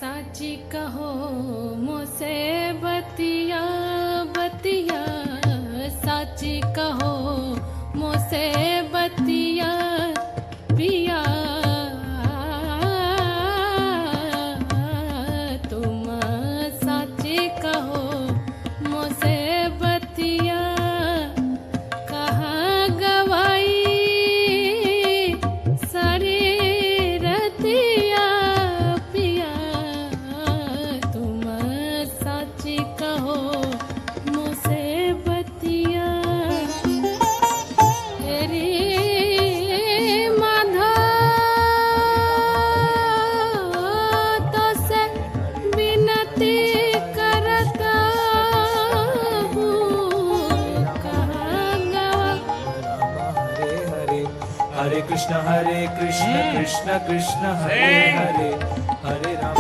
साची कहो मोसे बतिया बतिया, साची कहो मोसे बतिया पिया, तुम साची कहो मोसे बतिया, कहाँ गवाई सारी रतिया पिया, तुम साची कहो मोसे बतिया। तेरी माधो तो से विनती करता हूँ, कहाँ गवा। हरे कृष्ण कृष्ण कृष्ण हरे हरे, हरे राम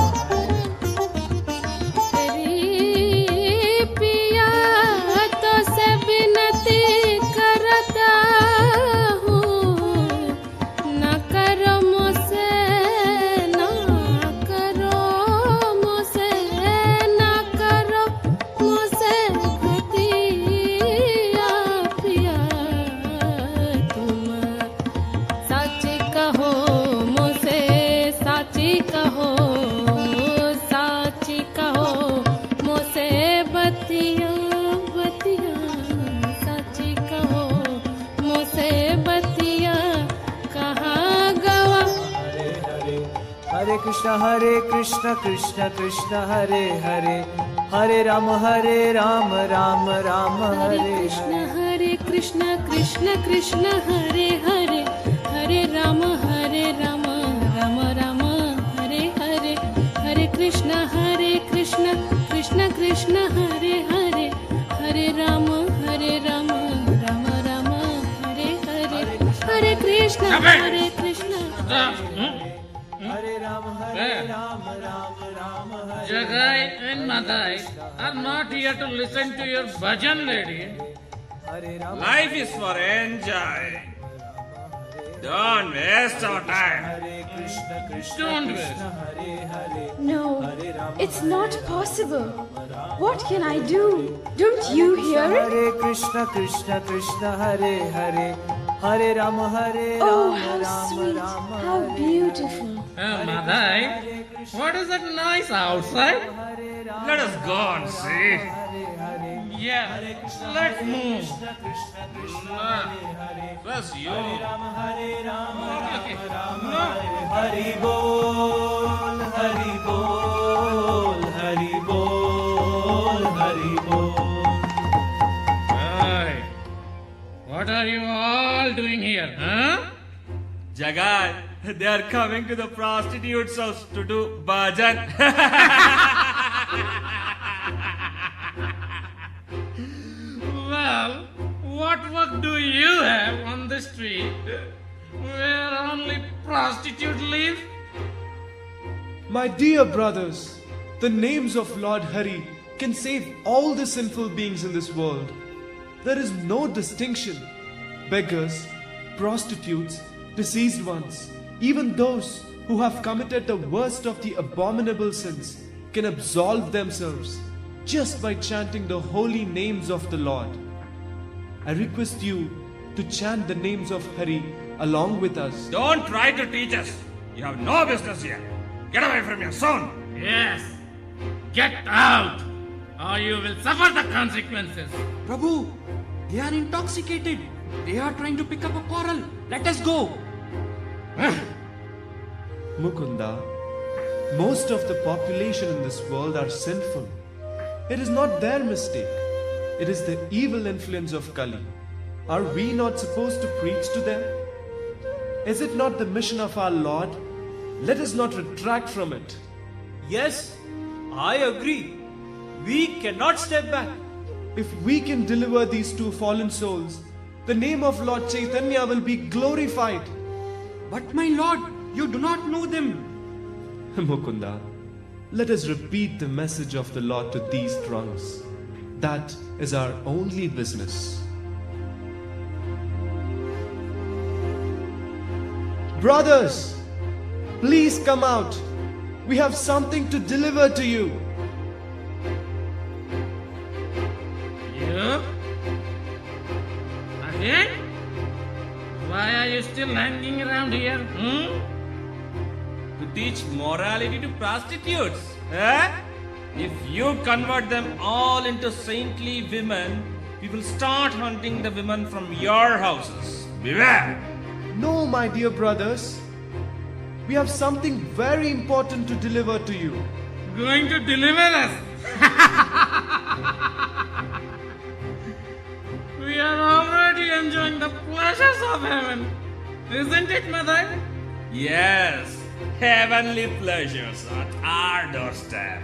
तेरी पिया तो से विनती करता हूँ, न करो मुझसे, न करो मुझसे, न करो मुझसे बतिया पिया, तुम साची कहो मुझसे, साची कहो, साची कहो मुझसे बतिया बतिया, साची कहो मुझसे बतिया, कहाँ गवा। हरे कृष्ण कृष्ण कृष्ण हरे हरे, हरे राम राम राम हरे हरे। कृष्ण कृष्ण कृष्ण हरे हरे, हरे राम राम राम हरे हरे, हरे कृष्ण कृष्ण कृष्ण हरे हरे, हरे राम राम राम हरे हरे, हरे कृष्ण हरे राम राम हरे। Jagai and Madai are not here to listen to your bhajan, lady. Hare Ram Life is for enjoy. Don't waste our time. Hare Krishna Don't waste. Hare Hare. No, it's not possible. What can I do? Don't you hear it? Hare Krishna Hare Hare, Hare Ram Oh, how sweet, how beautiful. Madai, what is that noise outside? Let us go and see. Yeah, let's move. First you. Okay. Hari बोल हरि बोल हरि बोल हरि बोल। Hey, what are you all doing here, huh? Jagai, they are coming to the prostitute's house to do bhajan. Well, what work do you have on the street where only prostitutes live? My dear brothers, the names of Lord Hari can save all the sinful beings in this world. There is no distinction. Beggars, prostitutes, deceased ones, even those who have committed the worst of the abominable sins can absolve themselves just by chanting the holy names of the Lord. I request you to chant the names of Hari along with us. Don't try to teach us. You have no business here. Get away from your son. Yes, get out or you will suffer the consequences. Prabhu, they are intoxicated. They are trying to pick up a quarrel. Let us go. Mukunda, most of the population in this world are sinful. It is not their mistake. It is the evil influence of Kali. Are we not supposed to preach to them? Is it not the mission of our Lord? Let us not retract from it. Yes, I agree. We cannot step back. If we can deliver these two fallen souls, the name of Lord Chaitanya will be glorified. But my lord, you do not know them. Mukunda, let us repeat the message of the Lord to these drunks. That is our only business. Brothers, please come out. We have something to deliver to you. You? Again? Why are you still hanging around here? To teach morality to prostitutes. Eh? If you convert them all into saintly women, we will start hunting the women from your houses. Beware! No, my dear brothers. We have something very important to deliver to you. Going to deliver us? We are already enjoying the pleasures of heaven. Isn't it, Mother? Yes, heavenly pleasures at our doorstep.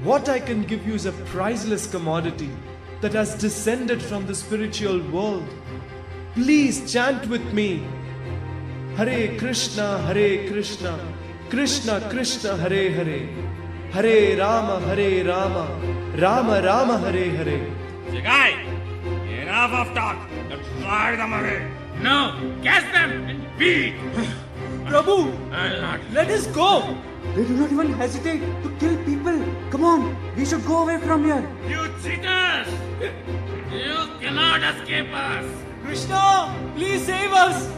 What I can give you is a priceless commodity that has descended from the spiritual world. Please chant with me. Hare Krishna, Krishna Krishna, Hare Hare. Hare Rama, Rama Rama, Hare Hare. Jagai, enough of talk. Let's drive them away. No, catch them and beat. Prabhu, I'll not. let us go. They do not even hesitate to kill people. Come on, we should go away from here. You cheaters! You cannot escape us. Krishna, please save us.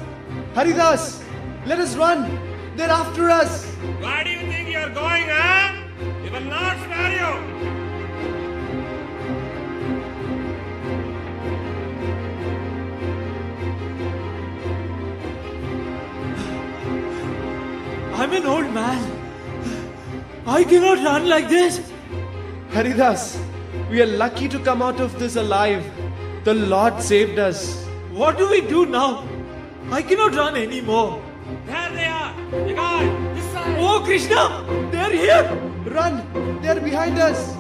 Haridas, let us run. They're after us. Where do you think you're going, huh? We will not spare you. I'm an old man. I cannot run like this. Haridas, we are lucky to come out of this alive. The Lord saved us. What do we do now? I cannot run anymore. There they are. Jagai, this side. Oh, Krishna, they're here. Run, they're behind us.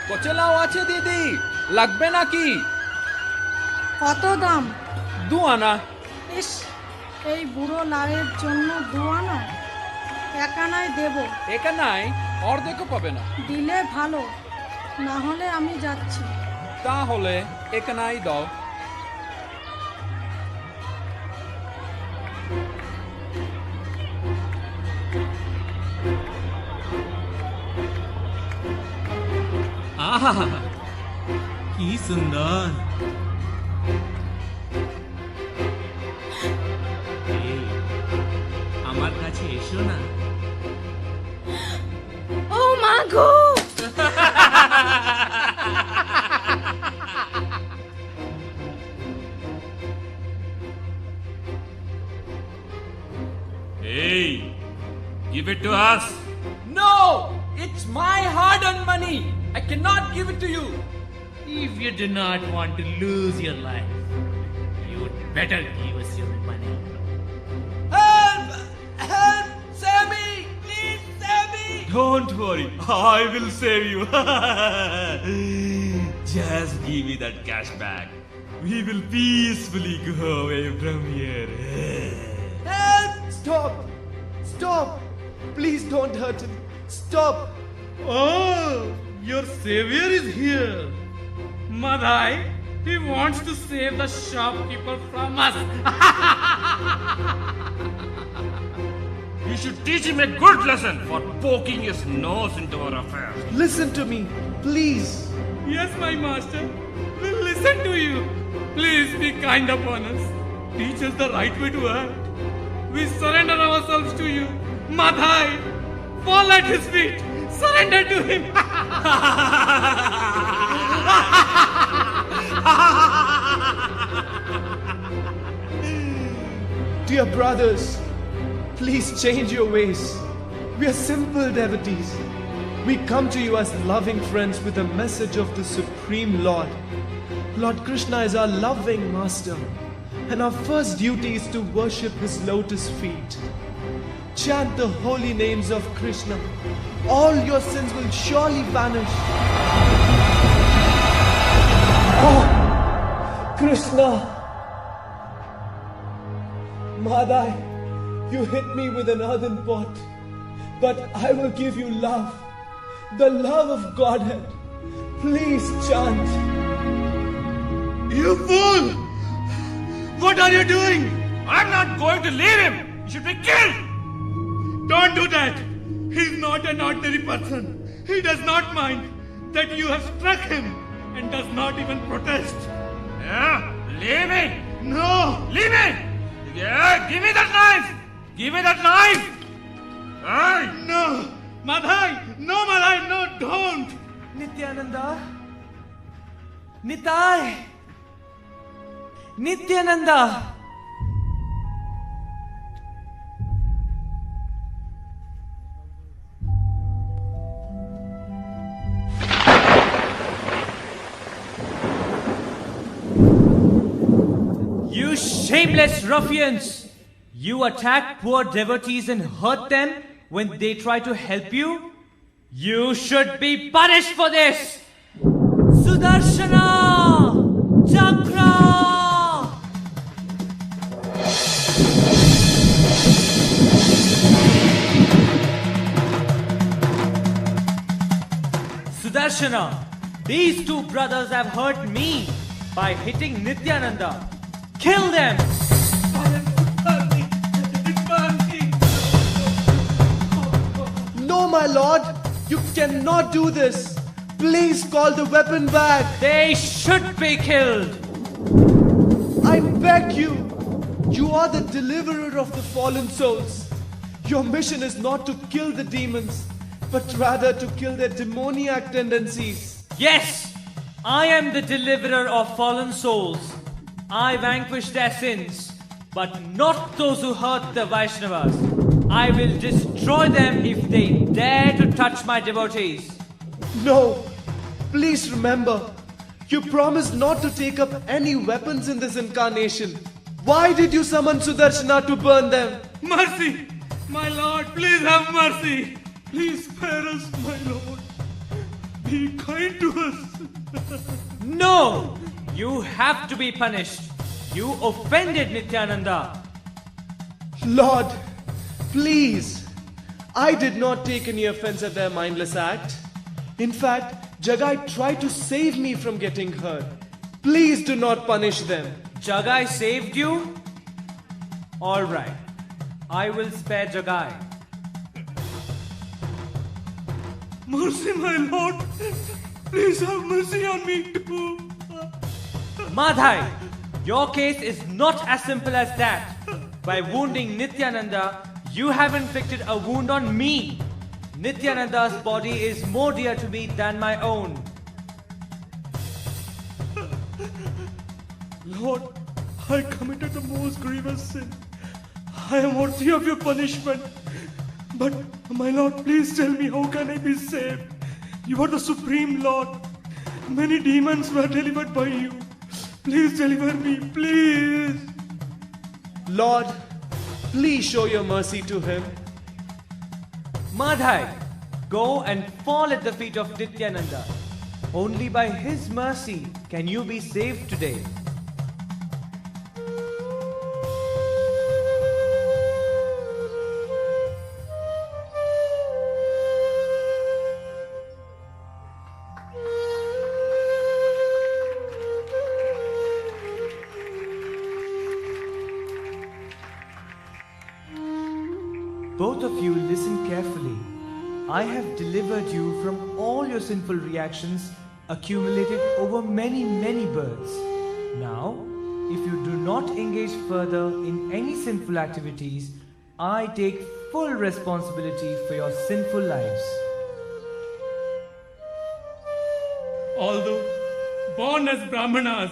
কোচেলাও আছে দিদি, লাগবে নাকি? কত দাম? 2 আনা। ইস, এই বুড়ো লাউয়ের জন্য 2 আনা? 1 আনাই দেব। এখানাই অর্ধেকও পাবে না। দিলে ভালো, না হলে আমি যাচ্ছি। তাহলে এখানাই দাও। আহা, কি সুন্দর। এই, আমার কাছে এসো না। ও মা গো! Hey, give it to us. No! It's my hard-earned money. I cannot give it to you. If you do not want to lose your life, you would better give us your money. Help! Help! Save me! Please save me! Don't worry, I will save you. Just give me that cash back. We will peacefully go away from here. Help! Stop! Stop! Please don't hurt him. Stop! Oh, your savior is here. Madhai, he wants to save the shopkeeper from us. You should teach him a good lesson for poking his nose into our affairs. Listen to me, please. Yes, my master. We'll listen to you. Please be kind upon us. Teach us the right way to act. We surrender ourselves to you. Madhai, fall at his feet. Surrender to him. Dear brothers, please change your ways. We are simple devotees. We come to you as loving friends with a message of the Supreme Lord. Lord Krishna is our loving master, and our first duty is to worship his lotus feet. Chant the holy names of Krishna. All your sins will surely vanish. Oh, Krishna! Madai, you hit me with an earthen pot, but I will give you love, the love of Godhead. Please chant. You fool! What are you doing? I'm not going to leave him. He should be killed. Don't do that. He's not an ordinary person. He does not mind that you have struck him and does not even protest. Yeah, leave me. No! Leave me. Yeah, give me that knife. Give me that knife. Aye. No! Madhai! No, Madhai! No, don't! Nityananda? Nitai! Nityananda! You shameless ruffians! You attack poor devotees and hurt them when they try to help you? You should be punished for this! Sudarshana! Chakra! Sudarshana, these two brothers have hurt me by hitting Nityananda. Kill them! No, my lord, you cannot do this. Please call the weapon back. They should be killed. I beg you. You are the deliverer of the fallen souls. Your mission is not to kill the demons, but rather to kill their demoniac tendencies. Yes, I am the deliverer of fallen souls. I vanquish their sins, but not those who hurt the Vaishnavas. I will destroy them if they dare to touch my devotees. No, please remember, you promised not to take up any weapons in this incarnation. Why did you summon Sudarshana to burn them? Mercy! My lord, please have mercy! Please spare us, my lord. Be kind to us. No! You have to be punished. You offended Nityananda. Lord, please. I did not take any offense at their mindless act. In fact, Jagai tried to save me from getting hurt. Please do not punish them. Jagai saved you? Alright. I will spare Jagai. Mercy, my lord. Please have mercy on me too. Madhai, your case is not as simple as that. By wounding Nityananda, you have inflicted a wound on me. Nityananda's body is more dear to me than my own. Lord, I committed the most grievous sin. I am worthy of your punishment. But, my Lord, please tell me, how can I be saved? You are the Supreme Lord. Many demons were delivered by you. Please deliver me, please. Lord, please show your mercy to him. Madhai, go and fall at the feet of Nityananda. Only by his mercy can you be saved today. Both of you listen carefully. I have delivered you from all your sinful reactions accumulated over many, many births. Now, if you do not engage further in any sinful activities, I take full responsibility for your sinful lives. Although born as Brahmanas,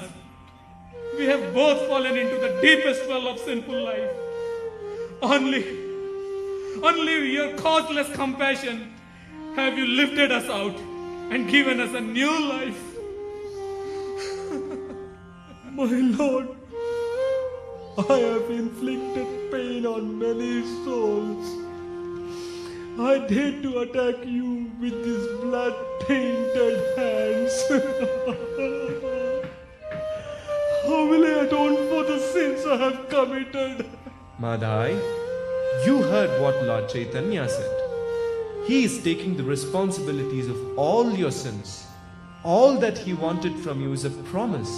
we have both fallen into the deepest well of sinful life. Only your causeless compassion have you lifted us out and given us a new life. My Lord, I have inflicted pain on many souls. I dare to attack you with these blood-tainted hands. How will I atone for the sins I have committed? Madhai, you heard what Lord Chaitanya said. He is taking the responsibilities of all your sins. All that he wanted from you is a promise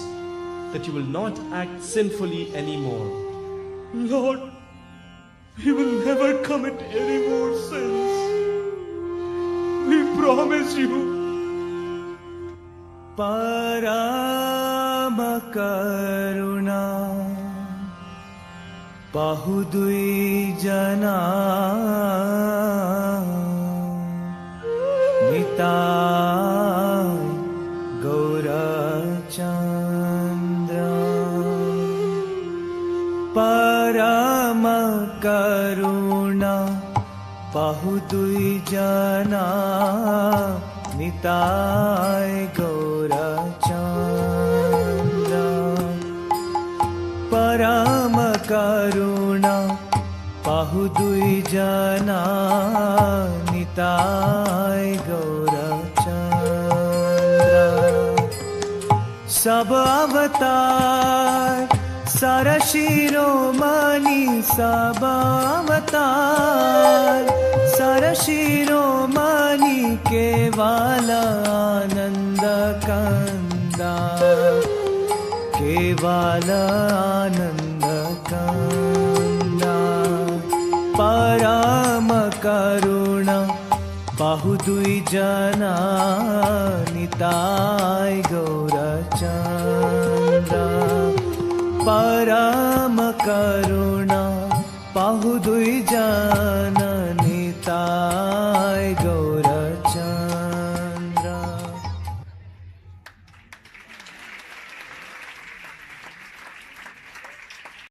that you will not act sinfully anymore. Lord, we will never commit any more sins. We promise you. Parama karuna bahudui jana nitai gaurachandra. Parama karuna bahudui jana nitai gaurachandra. Parama karuna bahudui jana nitai gaurachandra. Sab avatar Sara shiromani sab avatar Sara shiromani kevala ananda kanda kevala ananda kanda. Parama karuna bahudui jana nitai gaurachandra. Parama karuna bahudui jana